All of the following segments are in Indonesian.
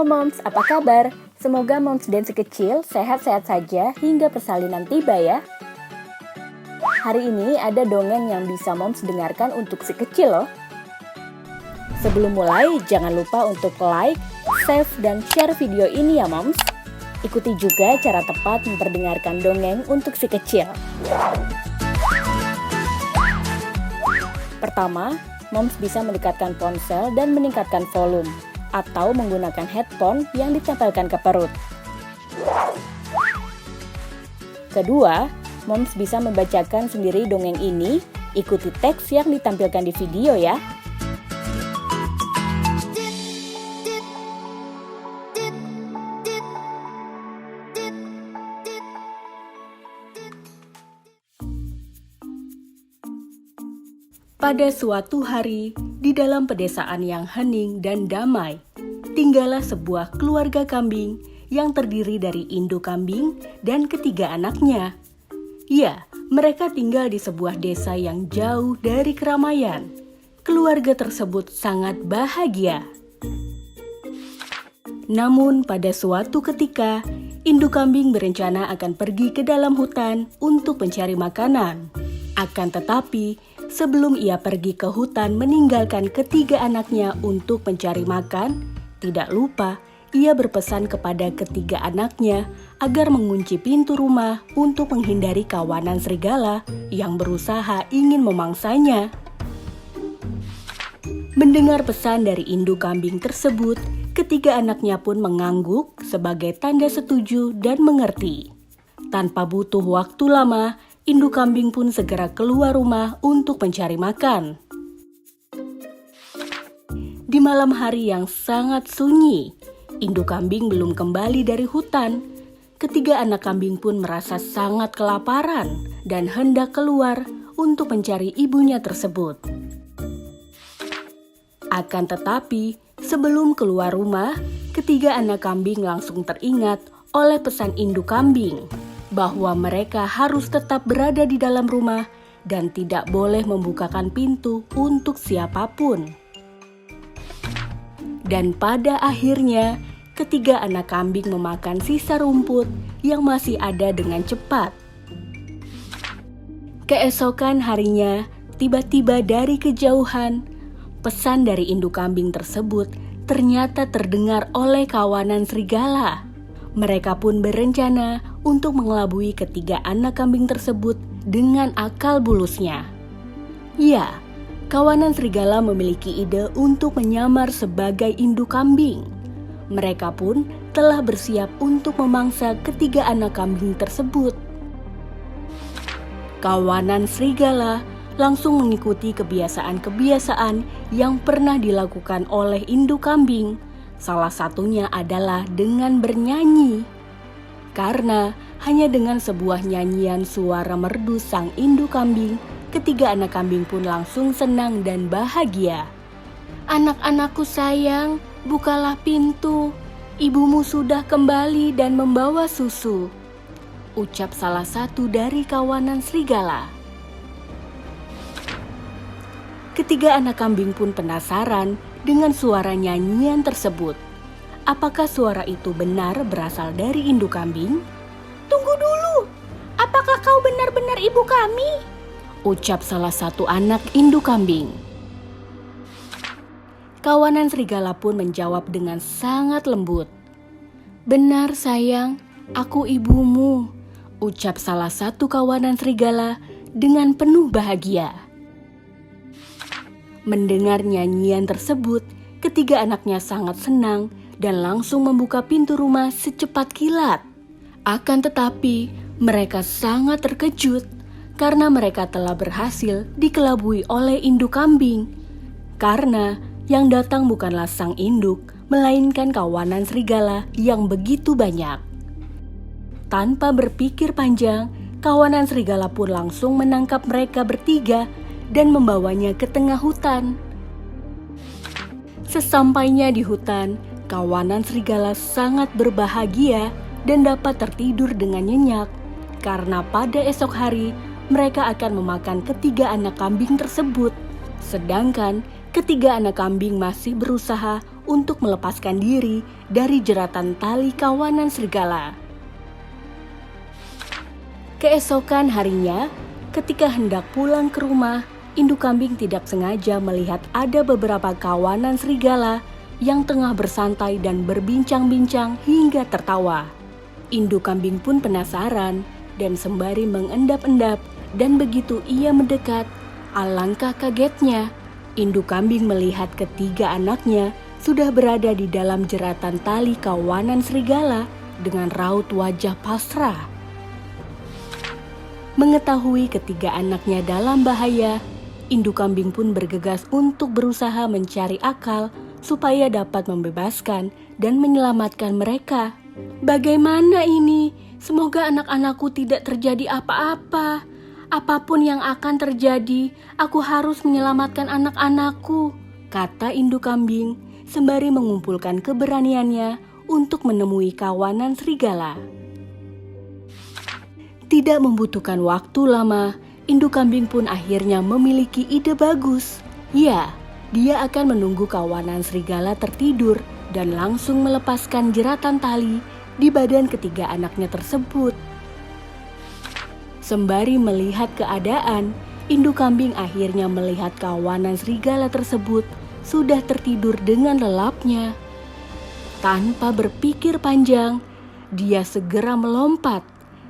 Halo Moms, apa kabar? Semoga Moms dan si kecil sehat-sehat saja hingga persalinan tiba ya. Hari ini ada dongeng yang bisa Moms dengarkan untuk si kecil loh. Sebelum mulai, jangan lupa untuk like, save, dan share video ini ya Moms. Ikuti juga cara tepat memperdengarkan dongeng untuk si kecil. Pertama, Moms bisa mendekatkan ponsel dan meningkatkan volume, atau menggunakan headphone yang ditempelkan ke perut. Kedua, Moms bisa membacakan sendiri dongeng ini, ikuti teks yang ditampilkan di video ya. Pada suatu hari, di dalam pedesaan yang hening dan damai, tinggallah sebuah keluarga kambing yang terdiri dari induk kambing dan ketiga anaknya. Ya, mereka tinggal di sebuah desa yang jauh dari keramaian. Keluarga tersebut sangat bahagia. Namun pada suatu ketika, induk kambing berencana akan pergi ke dalam hutan untuk mencari makanan. Akan tetapi, sebelum ia pergi ke hutan meninggalkan ketiga anaknya untuk mencari makan, tidak lupa ia berpesan kepada ketiga anaknya agar mengunci pintu rumah untuk menghindari kawanan serigala yang berusaha ingin memangsanya. Mendengar pesan dari induk kambing tersebut, ketiga anaknya pun mengangguk sebagai tanda setuju dan mengerti. Tanpa butuh waktu lama, induk kambing pun segera keluar rumah untuk mencari makan. Di malam hari yang sangat sunyi, induk kambing belum kembali dari hutan. Ketiga anak kambing pun merasa sangat kelaparan dan hendak keluar untuk mencari ibunya tersebut. Akan tetapi, sebelum keluar rumah, ketiga anak kambing langsung teringat oleh pesan induk kambing bahwa mereka harus tetap berada di dalam rumah dan tidak boleh membukakan pintu untuk siapapun. Dan pada akhirnya, ketiga anak kambing memakan sisa rumput yang masih ada dengan cepat. Keesokan harinya, tiba-tiba dari kejauhan, pesan dari induk kambing tersebut ternyata terdengar oleh kawanan serigala. Mereka pun berencana untuk mengelabui ketiga anak kambing tersebut dengan akal bulusnya. Ya, kawanan serigala memiliki ide untuk menyamar sebagai induk kambing. Mereka pun telah bersiap untuk memangsa ketiga anak kambing tersebut. Kawanan serigala langsung mengikuti kebiasaan-kebiasaan yang pernah dilakukan oleh induk kambing. Salah satunya adalah dengan bernyanyi. Karena hanya dengan sebuah nyanyian suara merdu sang induk kambing, ketiga anak kambing pun langsung senang dan bahagia. "Anak-anakku sayang, bukalah pintu. Ibumu sudah kembali dan membawa susu," ucap salah satu dari kawanan serigala. Ketiga anak kambing pun penasaran dengan suara nyanyian tersebut. Apakah suara itu benar berasal dari induk kambing? "Tunggu dulu, apakah kau benar-benar ibu kami?" ucap salah satu anak induk kambing. Kawanan serigala pun menjawab dengan sangat lembut. "Benar sayang, aku ibumu," ucap salah satu kawanan serigala dengan penuh bahagia. Mendengar nyanyian tersebut, ketiga anaknya sangat senang dan langsung membuka pintu rumah secepat kilat. Akan tetapi, mereka sangat terkejut karena mereka telah berhasil dikelabui oleh induk kambing. Karena yang datang bukanlah sang induk, melainkan kawanan serigala yang begitu banyak. Tanpa berpikir panjang, kawanan serigala pun langsung menangkap mereka bertiga dan membawanya ke tengah hutan. Sesampainya di hutan, kawanan serigala sangat berbahagia dan dapat tertidur dengan nyenyak karena pada esok hari mereka akan memakan ketiga anak kambing tersebut. Sedangkan ketiga anak kambing masih berusaha untuk melepaskan diri dari jeratan tali kawanan serigala. Keesokan harinya, ketika hendak pulang ke rumah, induk kambing tidak sengaja melihat ada beberapa kawanan serigala yang tengah bersantai dan berbincang-bincang hingga tertawa. Induk kambing pun penasaran dan sembari mengendap-endap, dan begitu ia mendekat, alangkah kagetnya, induk kambing melihat ketiga anaknya sudah berada di dalam jeratan tali kawanan serigala dengan raut wajah pasrah. Mengetahui ketiga anaknya dalam bahaya, induk kambing pun bergegas untuk berusaha mencari akal supaya dapat membebaskan dan menyelamatkan mereka. Bagaimana ini? Semoga anak-anakku tidak terjadi apa-apa. Apapun yang akan terjadi, aku harus menyelamatkan anak-anakku, kata induk kambing sembari mengumpulkan keberaniannya untuk menemui kawanan serigala. Tidak membutuhkan waktu lama, induk kambing pun akhirnya memiliki ide bagus. Ya, dia akan menunggu kawanan serigala tertidur dan langsung melepaskan jeratan tali di badan ketiga anaknya tersebut. Sembari melihat keadaan, induk kambing akhirnya melihat kawanan serigala tersebut sudah tertidur dengan lelapnya. Tanpa berpikir panjang, dia segera melompat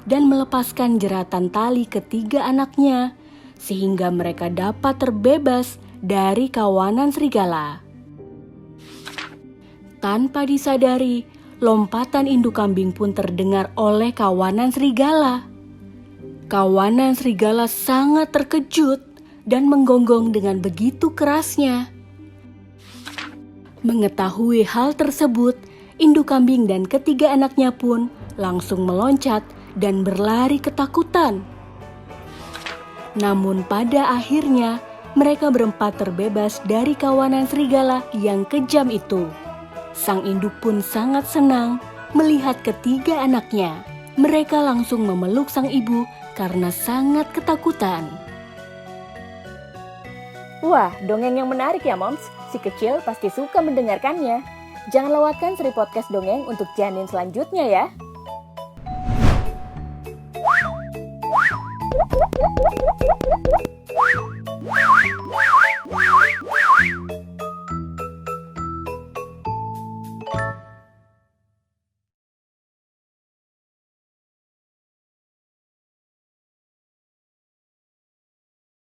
dan melepaskan jeratan tali ketiga anaknya sehingga mereka dapat terbebas dari kawanan serigala. Tanpa disadari, lompatan induk kambing pun terdengar oleh kawanan serigala. Kawanan serigala sangat terkejut dan menggonggong dengan begitu kerasnya. Mengetahui hal tersebut, induk kambing dan ketiga anaknya pun langsung meloncat dan berlari ketakutan. Namun pada akhirnya, mereka berempat terbebas dari kawanan serigala yang kejam itu. Sang induk pun sangat senang melihat ketiga anaknya. Mereka langsung memeluk sang ibu karena sangat ketakutan. Wah, dongeng yang menarik ya, Moms. Si kecil pasti suka mendengarkannya. Jangan lewatkan seri podcast dongeng untuk janin selanjutnya ya.